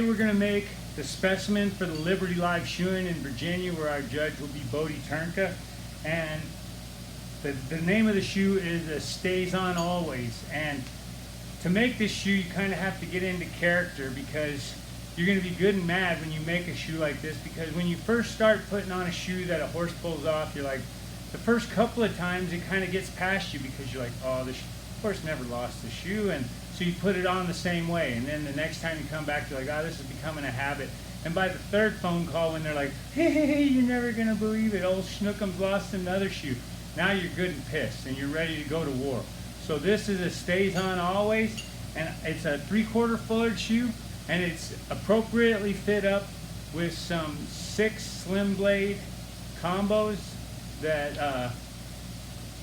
Today we're going to make the specimen for the Liberty Live shoeing in Virginia, where our judge will be Bodie Turnka. And the name of the shoe is a Staizeonalways. And to make this shoe, you kind of have to get into character, because you're going to be good and mad when you make a shoe like this, because when you first start putting on a shoe that a horse pulls off, you're like, the first couple of times it kind of gets past you, because you're like, oh, the horse never lost the shoe, and so you put it on the same way, and then the next time you come back, you're like, oh, this is becoming a habit. And by the third phone call, when they're like, hey, you're never going to believe it, old Schnookum's lost another shoe, now you're good and pissed, and you're ready to go to war. So this is a Staizeonalways, and it's a 3/4 fullard shoe, and it's appropriately fit up with some 6 slim blade combos that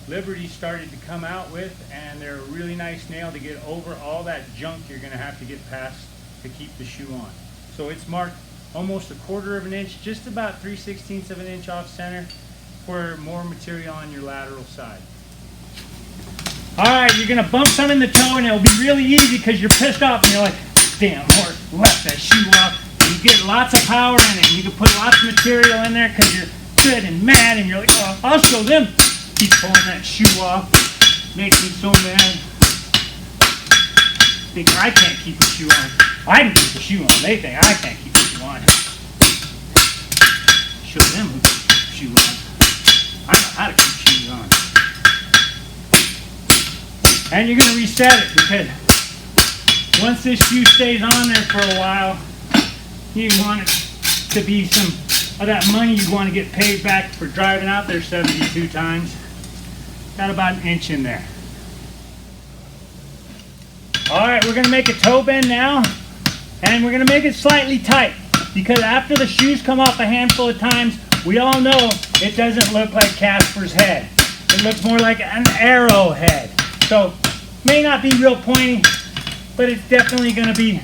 Liberty started to come out with, and they're a really nice nail to get over all that junk you're going to have to get past to keep the shoe on. So it's marked almost 1/4 of an inch, just about 3/16 of an inch off center, for more material on your lateral side. Alright, you're going to bump some in the toe, and it'll be really easy because you're pissed off and you're like, damn horse left that shoe off. And you get lots of power in it, and you can put lots of material in there because you're good and mad, and you're like, oh, I'll show them. Keep pulling that shoe off. Makes me so mad. Think I can't keep the shoe on. I can keep the shoe on. They think I can't keep the shoe on. Show them who can keep the shoe on. I know how to keep shoes on. And you're going to reset it, because once this shoe stays on there for a while, you want it to be some of that money you want to get paid back for driving out there 72 times. Got about an inch in there. Alright, we're going to make a toe bend now, and we're going to make it slightly tight, because after the shoes come off a handful of times, we all know it doesn't look like Casper's head. It looks more like an arrowhead. So, may not be real pointy, but it's definitely going to be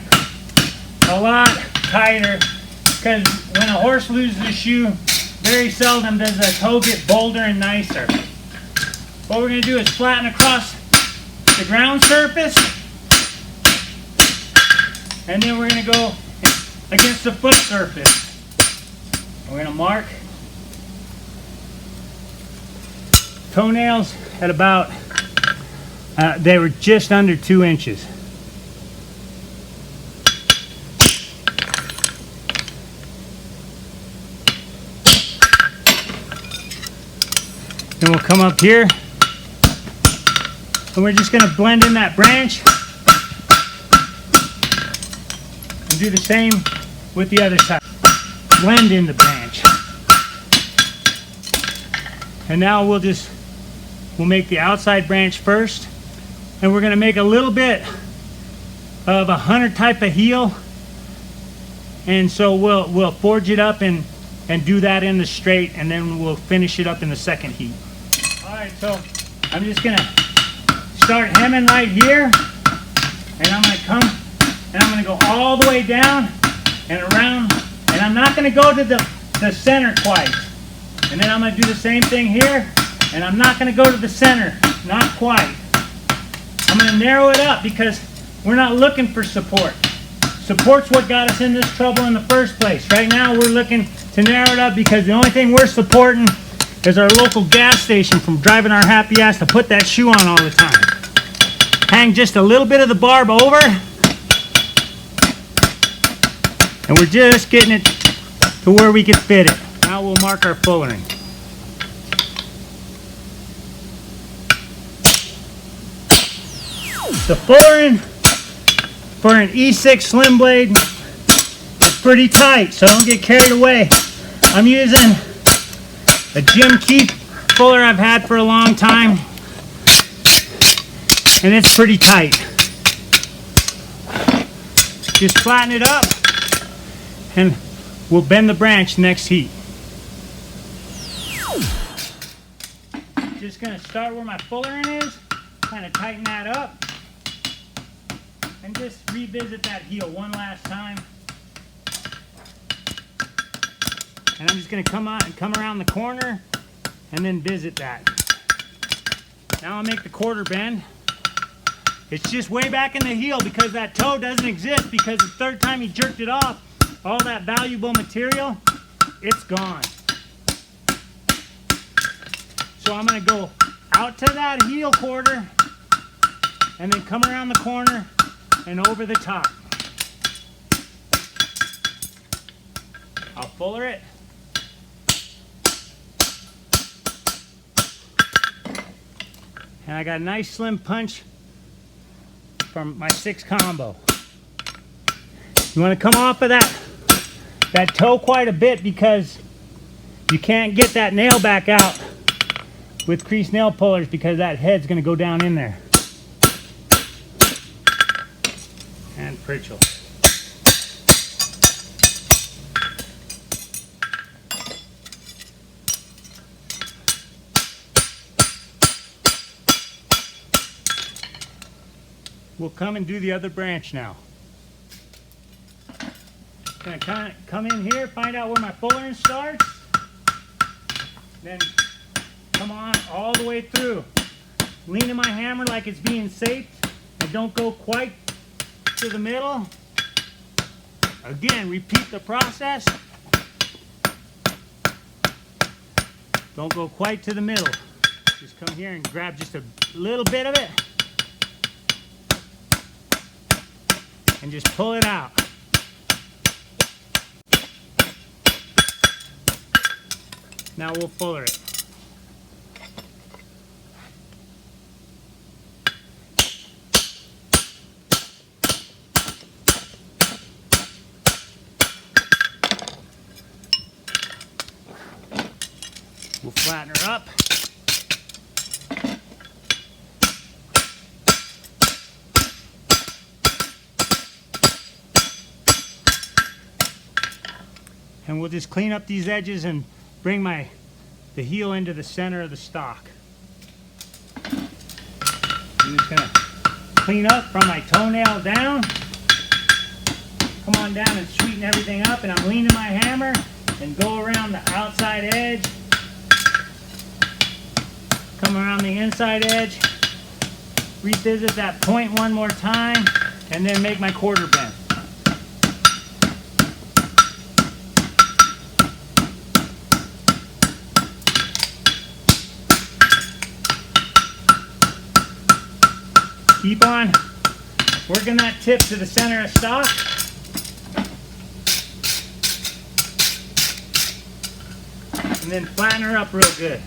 a lot tighter, because when a horse loses a shoe, very seldom does the toe get bolder and nicer. What we're going to do is flatten across the ground surface, and then we're going to go against the foot surface. We're going to mark toenails at about, they were just under 2 inches. Then we'll come up here, and we're just going to blend in that branch and do the same with the other side. Blend in the branch. And now we'll make the outside branch first, and we're going to make a little bit of a hunter type of heel, and so we'll forge it up and do that in the straight, and then we'll finish it up in the second heat. Alright, so I'm just going to start hemming right here, and I'm going to come and I'm going to go all the way down and around, and I'm not going to go to the center quite. And then I'm going to do the same thing here, and I'm not going to go to the center, not quite. I'm going to narrow it up, because we're not looking for support. Support's what got us in this trouble in the first place. Right now we're looking to narrow it up, because the only thing we're supporting is our local gas station from driving our happy ass to put that shoe on all the time. Hang just a little bit of the barb over, and we're just getting it to where we can fit it. Now we'll mark our fullering. The fullering for an E6 slim blade is pretty tight, so don't get carried away. I'm using a Jim Keith fuller I've had for a long time, and it's pretty tight. Just flatten it up, and we'll bend the branch next heat. Just going to start where my fullering is, kind of tighten that up, and just revisit that heel one last time. And I'm just going to come out and come around the corner and then visit that. Now I'll make the quarter bend. It's just way back in the heel because that toe doesn't exist, because the third time he jerked it off, all that valuable material, it's gone. So I'm going to go out to that heel quarter and then come around the corner and over the top. I'll fuller it. And I got a nice slim punch from my 6 combo. You want to come off of that toe quite a bit because you can't get that nail back out with crease nail pullers because that head's going to go down in there. And Pritchell. We'll come and do the other branch now. Gonna kind of come in here, find out where my fullering starts, then come on all the way through. Leaning my hammer like it's being safe, and don't go quite to the middle. Again, repeat the process. Don't go quite to the middle. Just come here and grab just a little bit of it. And just pull it out. Now we'll fuller it. We'll flatten her up. And we'll just clean up these edges and bring the heel into the center of the stock. I'm just gonna clean up from my toenail down. Come on down and sweeten everything up, and I'm leaning my hammer and go around the outside edge. Come around the inside edge. Revisit that point one more time, and then make my quarter bend. Keep on working that tip to the center of stock. And then flatten her up real good.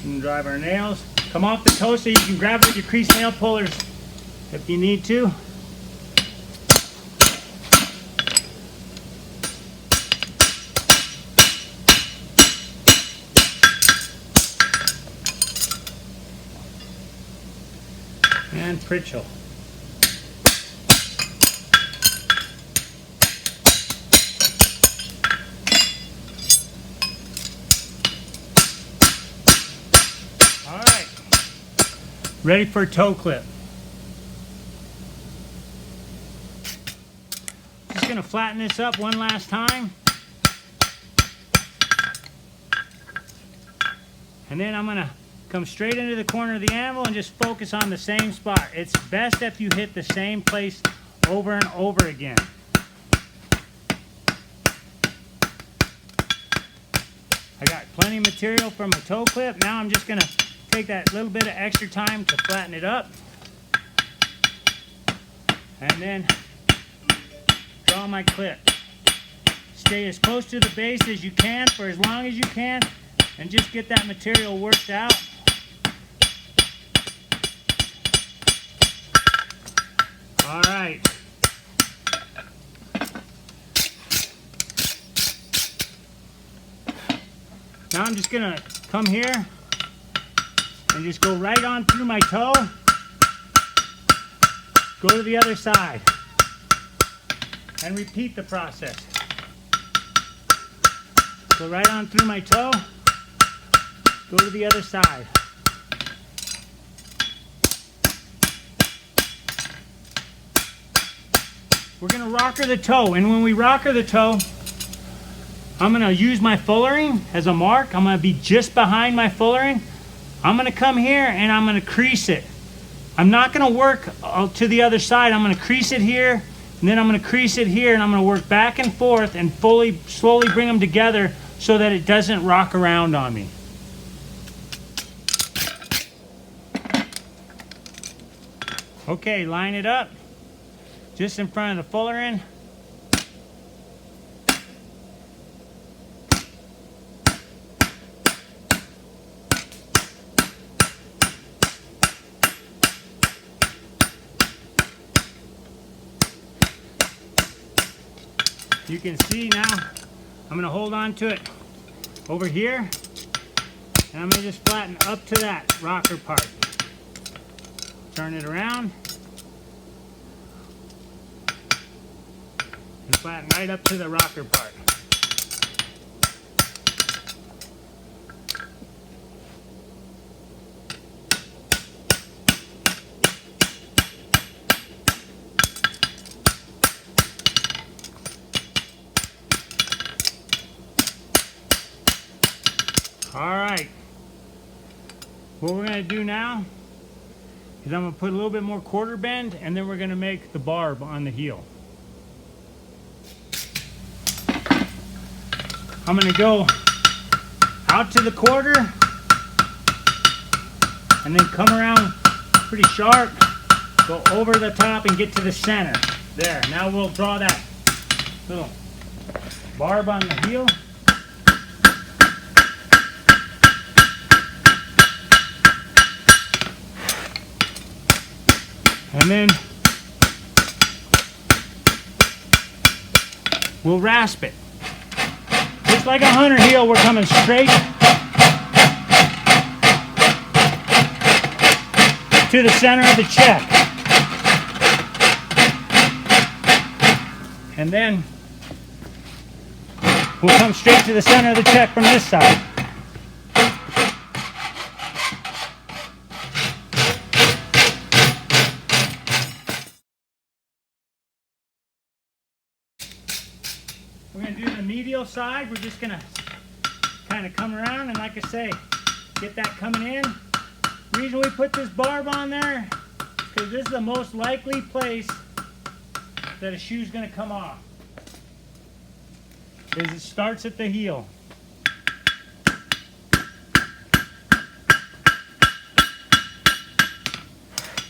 And drive our nails. Come off the toe so you can grab it with your crease nail pullers if you need to. And Pritchell. All right, ready for a toe clip. Just gonna flatten this up one last time. And then I'm gonna come straight into the corner of the anvil and just focus on the same spot. It's best if you hit the same place over and over again. I got plenty of material for my toe clip. Now I'm just gonna take that little bit of extra time to flatten it up. And then draw my clip. Stay as close to the base as you can for as long as you can, and just get that material worked out. All right. Now I'm just gonna come here and just go right on through my toe. Go to the other side and repeat the process. Go right on through my toe. Go to the other side. we're gonna rocker the toe, and when we rocker the toe, I'm gonna use my fullering as a mark. I'm gonna be just behind my fullering. I'm gonna come here and I'm gonna crease it. I'm not gonna work to the other side. I'm gonna crease it here, and then I'm gonna crease it here, and I'm gonna work back and forth and slowly bring them together so that it doesn't rock around on me. Okay, line it up just in front of the fullering. You can see now, I'm going to hold on to it over here, and I'm going to just flatten up to that rocker part. Turn it around, and flatten right up to the rocker part. Alright, what we're going to do now is I'm going to put a little bit more quarter bend, and then we're going to make the barb on the heel. I'm going to go out to the quarter and then come around pretty sharp, go over the top and get to the center. There, now we'll draw that little barb on the heel. And then we'll rasp it. Just like a hunter heel, we're coming straight to the center of the check. And then we'll come straight to the center of the check from this side. We're going to do the medial side. We're just going to kind of come around and, like I say, get that coming in. The reason we put this barb on there is because this is the most likely place that a shoe's going to come off. Is it starts at the heel.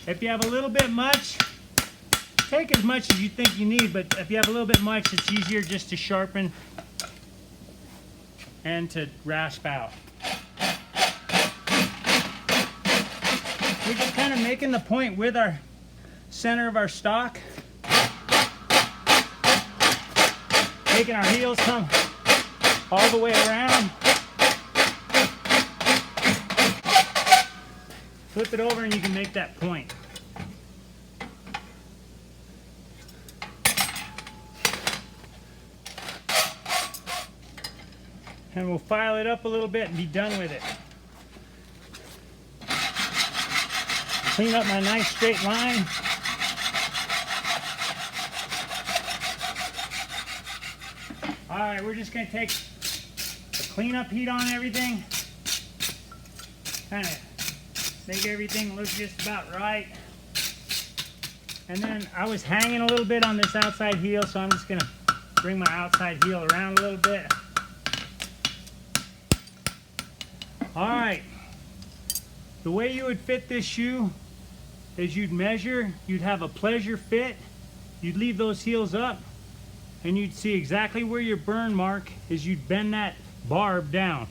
If you have a little bit much, take as much as you think you need, but if you have a little bit much, it's easier just to sharpen and to rasp out. We're just kind of making the point with our center of our stock, making our heels come all the way around. Flip it over and you can make that point. And we'll file it up a little bit and be done with it. Clean up my nice straight line. Alright, we're just going to take the cleanup heat on everything. Kind of make everything look just about right. And then I was hanging a little bit on this outside heel, so I'm just going to bring my outside heel around a little bit. Alright, the way you would fit this shoe is you'd measure, you'd have a pleasure fit, you'd leave those heels up, and you'd see exactly where your burn mark is. You'd bend that barb down.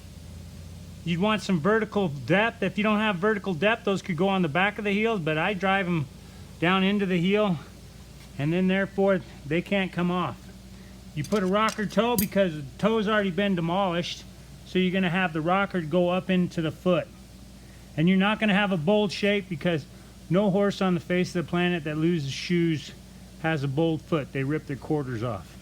You'd want some vertical depth. If you don't have vertical depth, those could go on the back of the heels, but I drive them down into the heel, and then therefore they can't come off. You put a rocker toe because the toe's already been demolished, so you're going to have the rocker go up into the foot. And you're not going to have a bold shape because no horse on the face of the planet that loses shoes has a bold foot. They rip their quarters off.